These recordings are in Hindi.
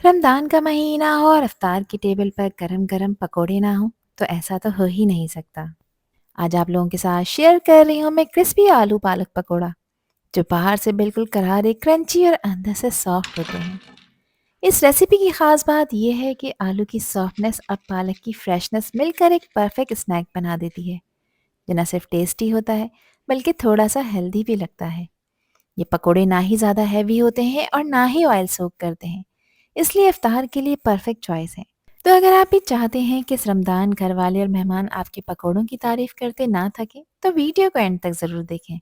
रमज़ान का महीना हो और इफ्तार की टेबल पर गरम-गरम पकोड़े ना हों, तो ऐसा तो हो ही नहीं सकता। आज आप लोगों के साथ शेयर कर रही हूँ मैं क्रिस्पी आलू पालक पकोड़ा, जो बाहर से बिल्कुल करारे, क्रंची और अंदर से सॉफ्ट होते हैं। इस रेसिपी की ख़ास बात यह है कि आलू की सॉफ्टनेस और पालक की फ्रेशनेस मिलकर एक परफेक्ट स्नैक बना देती है, जो न सिर्फ टेस्टी होता है, बल्कि थोड़ा-सा हेल्दी भी लगता है। ये पकोड़े ना ही ज़्यादा हैवी होते हैं और ना ही ऑयल सोक करते हैं, इसलिए इफ्तार के लिए परफेक्ट चॉइस है। तो अगर आप भी चाहते हैं कि इस रमज़ान घर वाले और मेहमान आपके पकोड़ों की तारीफ करते ना थकें, तो वीडियो को एंड तक ज़रूर देखें,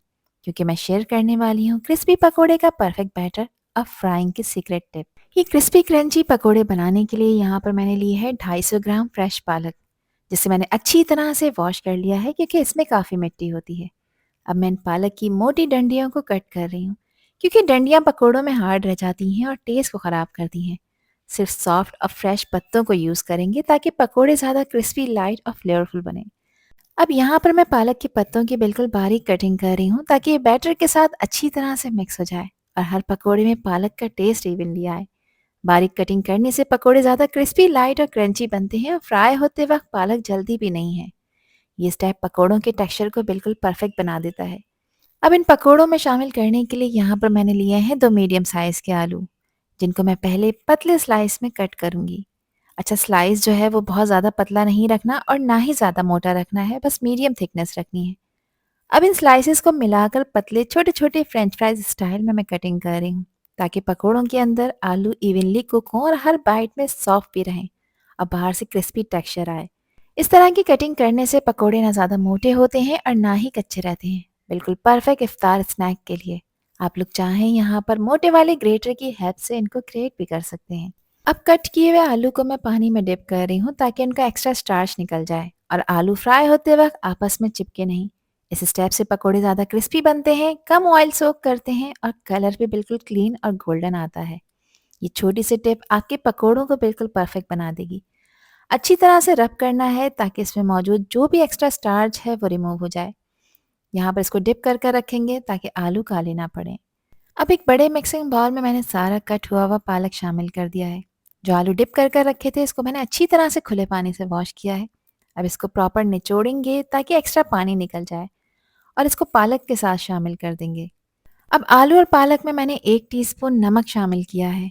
क्योंकि मैं शेयर करने वाली हूँ क्रिस्पी पकोड़े का परफेक्ट बैटर और फ्राइंग की सीक्रेट टिप। ये क्रिस्पी क्रंची पकोड़े बनाने के लिए यहाँ पर मैंने लिए है 250 ग्राम फ्रेश पालक, जिसे मैंने अच्छी तरह से वॉश कर लिया है क्योंकि इसमें काफ़ी मिट्टी होती है। अब मैं इन पालक की मोटी डंडियों को कट कर रही हूँ, क्योंकि डंडियाँ पकोड़ों में हार्ड रह जाती हैं और टेस्ट को ख़राब करती हैं। सिर्फ सॉफ्ट और फ्रेश पत्तों को यूज़ करेंगे ताकि पकोड़े ज़्यादा क्रिस्पी, लाइट और फ्लेवरफुल बने। अब यहाँ पर मैं पालक के पत्तों की बिल्कुल बारीक कटिंग कर रही हूँ ताकि ये बैटर के साथ अच्छी तरह से मिक्स हो जाए और हर पकोड़े में पालक का टेस्ट इवनली आए। बारीक कटिंग करने से पकोड़े ज़्यादा क्रिस्पी, लाइट और क्रंची बनते हैं और फ्राई होते वक्त पालक जल्दी भी नहीं है। ये स्टेप पकोड़ों के टेक्सचर को बिल्कुल परफेक्ट बना देता है। अब इन पकोड़ों में शामिल करने के लिए यहाँ पर मैंने लिए हैं 2 मीडियम साइज़ के आलू, जिनको मैं पहले पतले स्लाइस में कट करूँगी। अच्छा, स्लाइस जो है वो बहुत ज़्यादा पतला नहीं रखना और ना ही ज़्यादा मोटा रखना है, बस मीडियम थिकनेस रखनी है। अब इन स्लाइसेस को मिलाकर पतले छोटे-छोटे फ्रेंच फ्राइज़ स्टाइल में मैं कटिंग कर रही हूँ, ताकि पकोड़ों के अंदर आलू इवनली कुक हों और हर बाइट में सॉफ्ट भी रहें और बाहर से क्रिस्पी टेक्सचर आए। इस तरह की कटिंग करने से पकोड़े ना ज़्यादा मोटे होते हैं और ना ही कच्चे रहते हैं, बिल्कुल परफेक्ट इफ्तार स्नैक के लिए। आप लोग चाहें यहाँ पर मोटे वाले ग्रेटर की हेल्प से इनको ग्रेट भी कर सकते हैं। अब कट किए हुए आलू को मैं पानी में डिप कर रही हूँ ताकि इनका एक्स्ट्रा स्टार्च निकल जाए और आलू फ्राई होते वक्त आपस में चिपके नहीं। इस स्टेप से पकोड़े ज़्यादा क्रिस्पी बनते हैं, कम ऑयल सोक करते हैं और कलर भी बिल्कुल क्लीन और गोल्डन आता है। ये छोटी सी टिप आपके पकोड़ों को बिल्कुल परफेक्ट बना देगी। अच्छी तरह से रब करना है ताकि इसमें मौजूद जो भी एक्स्ट्रा स्टार्च है वो रिमूव हो जाए। यहाँ पर इसको डिप कर कर रखेंगे ताकि आलू काले ना पड़े। अब एक बड़े मिक्सिंग बाउल में मैंने सारा कट हुआ हुआ पालक शामिल कर दिया है। जो आलू डिप कर कर रखे थे इसको मैंने अच्छी तरह से खुले पानी से वॉश किया है। अब इसको प्रॉपर निचोड़ेंगे ताकि एक्स्ट्रा पानी निकल जाए और इसको पालक के साथ शामिल कर देंगे। अब आलू और पालक में मैंने 1 टीस्पून नमक शामिल किया है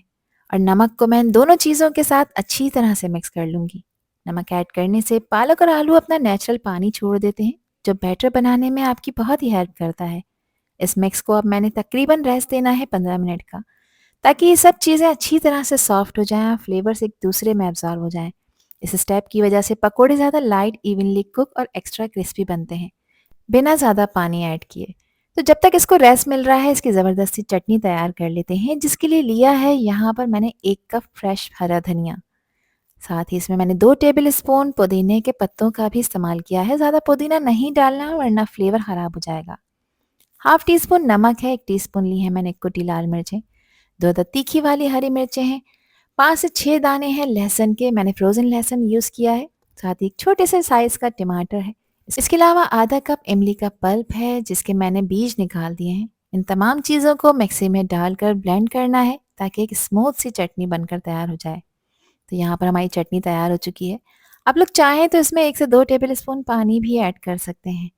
और नमक को मैं इन दोनों चीज़ों के साथ अच्छी तरह से मिक्स कर लूँगी। नमक ऐड करने से पालक और आलू अपना नेचुरल पानी छोड़ देते हैं, जो बैटर बनाने में आपकी बहुत ही हेल्प करता है। इस मिक्स को अब मैंने तकरीबन रेस्ट देना है 15 मिनट का, ताकि ये सब चीज़ें अच्छी तरह से सॉफ्ट हो जाएँ और फ्लेवर्स एक दूसरे में एब्ज़ॉर्ब हो जाएँ। इस स्टेप की वजह से पकोड़े ज़्यादा लाइट, इवनली कुक और एक्स्ट्रा क्रिस्पी बनते हैं, बिना ज़्यादा पानी ऐड किए। तो जब तक इसको रेस्ट मिल रहा है, इसकी ज़बरदस्ती चटनी तैयार कर लेते हैं, जिसके लिए लिया है यहाँ पर मैंने 1 कप फ्रेश हरा धनिया। साथ ही इसमें मैंने 2 टेबल स्पून पुदीने के पत्तों का भी इस्तेमाल किया है। ज़्यादा पुदीना नहीं डालना वरना फ्लेवर ख़राब हो जाएगा। हाफ़ टी स्पून नमक है, 1 टीस्पून ली है मैंने कुटी लाल मिर्चें, 2 तीखी वाली हरी मिर्चें हैं, 5 से 6 दाने हैं लहसुन के, मैंने फ्रोज़न लहसुन यूज़ किया है। साथ ही एक छोटे से साइज़ का टमाटर है। इसके अलावा आधा कप इमली का पल्प है, जिसके मैंने बीज निकाल दिए हैं। इन तमाम चीज़ों को मिक्सी में डालकर ब्लेंड करना है ताकि एक स्मूथ सी चटनी बनकर तैयार हो जाए। तो यहाँ पर हमारी चटनी तैयार हो चुकी है। आप लोग चाहें तो इसमें 1 से 2 टेबल स्पून पानी भी ऐड कर सकते हैं।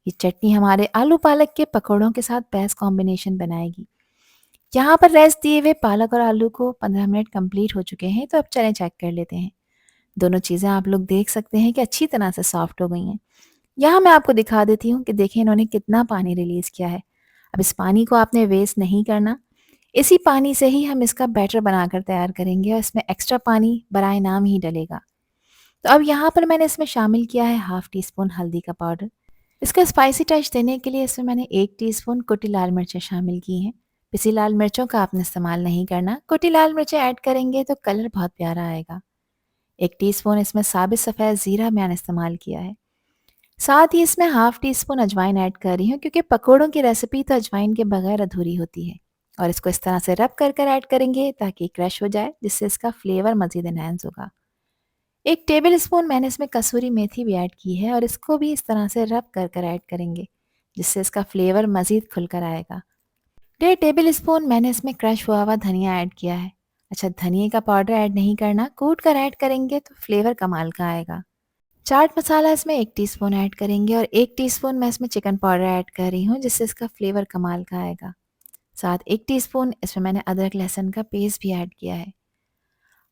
ये चटनी हमारे आलू पालक के पकौड़ों के साथ बेस्ट कॉम्बिनेशन बनाएगी। यहाँ पर रेस्ट दिए हुए पालक और आलू को 15 मिनट कंप्लीट हो चुके हैं, तो अब चलें चेक कर लेते हैं। दोनों चीज़ें आप लोग देख सकते हैं कि अच्छी तरह से सॉफ्ट हो गई हैं। यहाँ मैं आपको दिखा देती हूँ कि देखिए इन्होंने कितना पानी रिलीज़ किया है। अब इस पानी को आपने वेस्ट नहीं करना। इसी पानी से ही हम इसका बैटर बनाकर तैयार करेंगे और इसमें एक्स्ट्रा पानी बराए नाम ही डलेगा। तो अब यहाँ पर मैंने इसमें शामिल किया है हाफ़ टी स्पून हल्दी का पाउडर। इसका स्पाइसी टच देने के लिए इसमें मैंने 1 टीस्पून कुटी लाल मिर्चें शामिल की हैं। पिसी लाल मिर्चों का आपने इस्तेमाल नहीं करना। कुटी लाल मिर्चें ऐड करेंगे तो कलर बहुत प्यारा आएगा। 1 टीस्पून इसमें साबित सफ़ेद ज़ीरा मैंने इस्तेमाल किया है। साथ ही इसमें हाफ़ टी स्पून अजवाइन ऐड कर रही हूँ, क्योंकि पकोड़ों की रेसिपी तो अजवाइन के बगैर अधूरी होती है। और इसको इस तरह से रब कर कर ऐड करेंगे ताकि क्रश हो जाए, जिससे इसका फ्लेवर मज़ीद एनहांस होगा। 1 टेबल स्पून मैंने इसमें कसूरी मेथी भी ऐड की है और इसको भी इस तरह से रब कर कर ऐड करेंगे, जिससे इसका फ्लेवर मज़ीद खुलकर आएगा। 1.5 टेबल स्पून मैंने इसमें क्रश हुआ हुआ धनिया ऐड किया है। अच्छा, धनिये का पाउडर ऐड नहीं करना, कूट कर ऐड करेंगे तो फ्लेवर कमाल का आएगा। चाट मसाला इसमें 1 टीस्पून ऐड करेंगे और 1 टीस्पून मैं इसमें चिकन पाउडर ऐड कर रही हूँ, जिससे इसका फ्लेवर कमाल का आएगा। साथ 1 टीस्पून इसमें मैंने अदरक लहसुन का पेस्ट भी ऐड किया है।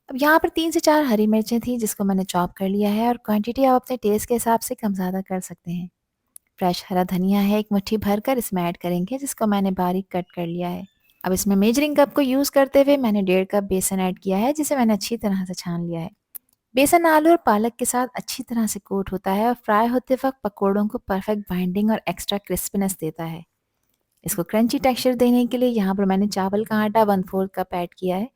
अब यहाँ पर 3 से 4 हरी मिर्चें थी जिसको मैंने चॉप कर लिया है और क्वांटिटी आप अपने टेस्ट के हिसाब से कम ज़्यादा कर सकते हैं। फ्रेश हरा धनिया है 1 मुट्ठी भरकर इसमें ऐड करेंगे, जिसको मैंने बारीक कट कर लिया है। अब इसमें मेजरिंग कप को यूज़ करते हुए मैंने 1.5 कप बेसन ऐड किया है, जिसे मैंने अच्छी तरह से छान लिया है। बेसन आलू और पालक के साथ अच्छी तरह से कोट होता है और फ्राई होते वक्त पकौड़ों को परफेक्ट बाइंडिंग और एक्स्ट्रा क्रिस्पीनेस देता है। इसको क्रंची टेक्सचर देने के लिए यहाँ पर मैंने चावल का आटा 1/4 कप ऐड किया है।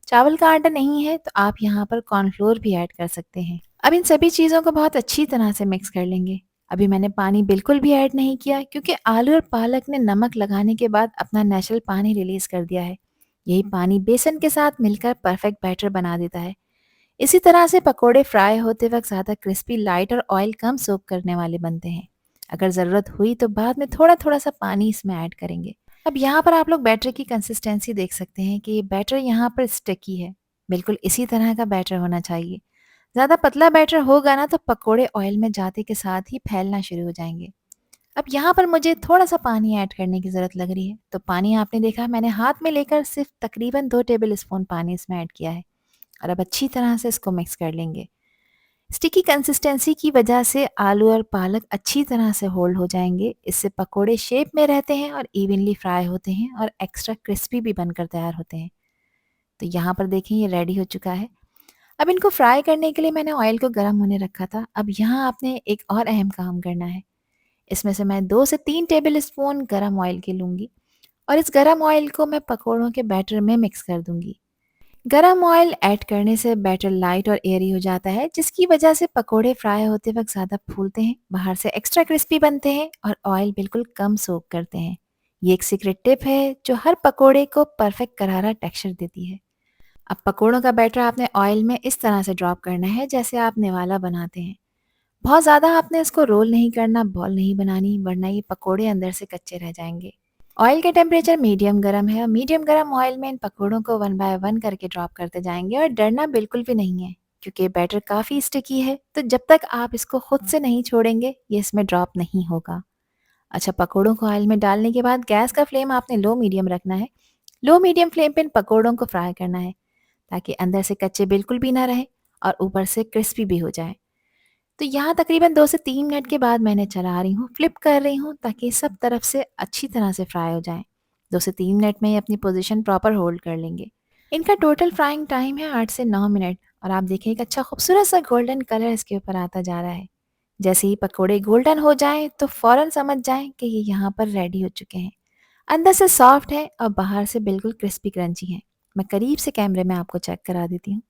चावल का आटा नहीं है तो आप यहाँ पर कॉर्नफ्लोर भी ऐड कर सकते हैं। अब इन सभी चीज़ों को बहुत अच्छी तरह से मिक्स कर लेंगे। अभी मैंने पानी बिल्कुल भी ऐड नहीं किया, क्योंकि आलू और पालक ने नमक लगाने के बाद अपना नेचुरल पानी रिलीज कर दिया है। यही पानी बेसन के साथ मिलकर परफेक्ट बैटर बना देता है। इसी तरह से पकोड़े फ्राई होते वक्त ज़्यादा क्रिस्पी, लाइट और ऑयल कम सोक करने वाले बनते हैं। अगर ज़रूरत हुई तो बाद में थोड़ा थोड़ा सा पानी इसमें ऐड करेंगे। अब यहाँ पर आप लोग बैटर की कंसिस्टेंसी देख सकते हैं कि ये बैटर यहाँ पर स्टिकी है। बिल्कुल इसी तरह का बैटर होना चाहिए। ज़्यादा पतला बैटर होगा ना तो पकोड़े ऑयल में जाते के साथ ही फैलना शुरू हो जाएंगे। अब यहाँ पर मुझे थोड़ा सा पानी ऐड करने की ज़रूरत लग रही है, तो पानी आपने देखा मैंने हाथ में लेकर सिर्फ तकरीबन 2 टेबल स्पून पानी इसमें ऐड किया है और अब अच्छी तरह से इसको मिक्स कर लेंगे। स्टिकी कंसिस्टेंसी की वजह से आलू और पालक अच्छी तरह से होल्ड हो जाएंगे। इससे पकोड़े शेप में रहते हैं और इवनली फ्राई होते हैं और एक्स्ट्रा क्रिस्पी भी बनकर तैयार होते हैं। तो यहाँ पर देखें ये रेडी हो चुका है। अब इनको फ्राई करने के लिए मैंने ऑयल को गर्म होने रखा था। अब यहाँ आपने एक और अहम काम करना है। इसमें से मैं 2 से 3 टेबल स्पून गरम ऑयल के लूँगी और इस गरम ऑयल को मैं पकोड़ों के बैटर में मिक्स कर दूँगी। गरम ऑयल ऐड करने से बैटर लाइट और एयरी हो जाता है, जिसकी वजह से पकोड़े फ्राई होते वक्त ज़्यादा फूलते हैं, बाहर से एक्स्ट्रा क्रिस्पी बनते हैं और ऑयल बिल्कुल कम सोक करते हैं। ये एक सीक्रेट टिप है जो हर पकोड़े को परफेक्ट करारा टेक्सचर देती है। अब पकोड़ों का बैटर आपने ऑयल में इस तरह से ड्रॉप करना है जैसे आप निवाला बनाते हैं। बहुत ज़्यादा आपने इसको रोल नहीं करना, बॉल नहीं बनानी, वरना ये पकोड़े अंदर से कच्चे रह जाएंगे। ऑयल का टेम्परेचर मीडियम गरम है और मीडियम गरम ऑयल में इन पकौड़ों को 1 बाय 1 करके ड्रॉप करते जाएंगे और डरना बिल्कुल भी नहीं है, क्योंकि बैटर काफ़ी स्टिकी है, तो जब तक आप इसको खुद से नहीं छोड़ेंगे ये इसमें ड्रॉप नहीं होगा। अच्छा, पकौड़ों को ऑयल में डालने के बाद गैस का फ्लेम आपने लो मीडियम रखना है। लो मीडियम फ्लेम पे इन पकौड़ों को फ्राई करना है, ताकि अंदर से कच्चे बिल्कुल भी ना रहे और ऊपर से क्रिस्पी भी हो जाए। तो यहाँ तकरीबन 2 से 3 मिनट के बाद मैंने चला रही हूँ, फ्लिप कर रही हूँ ताकि सब तरफ से अच्छी तरह से फ्राई हो जाएँ। 2 से 3 मिनट में ये अपनी पोज़ीशन प्रॉपर होल्ड कर लेंगे। इनका टोटल फ्राइंग टाइम है 8 से 9 मिनट और आप देखिए एक अच्छा खूबसूरत सा गोल्डन कलर इसके ऊपर आता जा रहा है। जैसे ही पकोड़े गोल्डन हो जाएँ तो फ़ौरन समझ जाएँ कि ये यहाँ पर रेडी हो चुके हैं। अंदर से सॉफ्ट है और बाहर से बिल्कुल क्रिस्पी क्रंची हैं। मैं करीब से कैमरे में आपको चेक करा देती हूँ।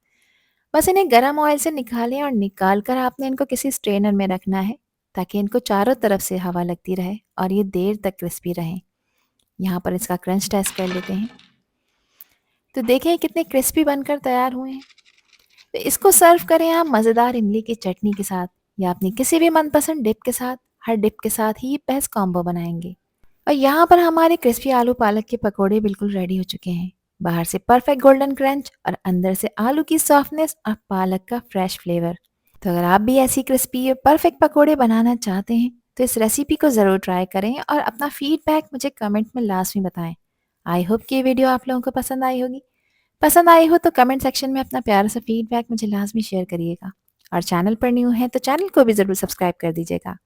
बस इन्हें गरम ऑयल से निकालें और निकाल कर आपने इनको किसी स्ट्रेनर में रखना है, ताकि इनको चारों तरफ से हवा लगती रहे और ये देर तक क्रिस्पी रहें। यहाँ पर इसका क्रंच टेस्ट कर लेते हैं। तो देखें कितने क्रिस्पी बनकर तैयार हुए हैं। तो इसको सर्व करें आप मज़ेदार इमली की चटनी के साथ या अपनी किसी भी मनपसंद डिप के साथ। हर डिप के साथ ही ये बेस्ट कॉम्बो बनाएंगे। और यहाँ पर हमारे क्रिस्पी आलू पालक के पकोड़े बिल्कुल रेडी हो चुके हैं। बाहर से परफेक्ट गोल्डन क्रंच और अंदर से आलू की सॉफ्टनेस और पालक का फ्रेश फ्लेवर। तो अगर आप भी ऐसी क्रिस्पी परफेक्ट पकोड़े बनाना चाहते हैं तो इस रेसिपी को ज़रूर ट्राई करें और अपना फीडबैक मुझे कमेंट में लास्ट में बताएं। आई होप कि ये वीडियो आप लोगों को पसंद आई होगी। पसंद आई हो तो कमेंट सेक्शन में अपना प्यारा सा फीडबैक मुझे लाजमी शेयर करिएगा और चैनल पर न्यू है तो चैनल को भी ज़रूर सब्सक्राइब कर दीजिएगा।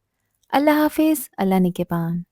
अल्लाह हाफिज़, अल्लाह निगहबान।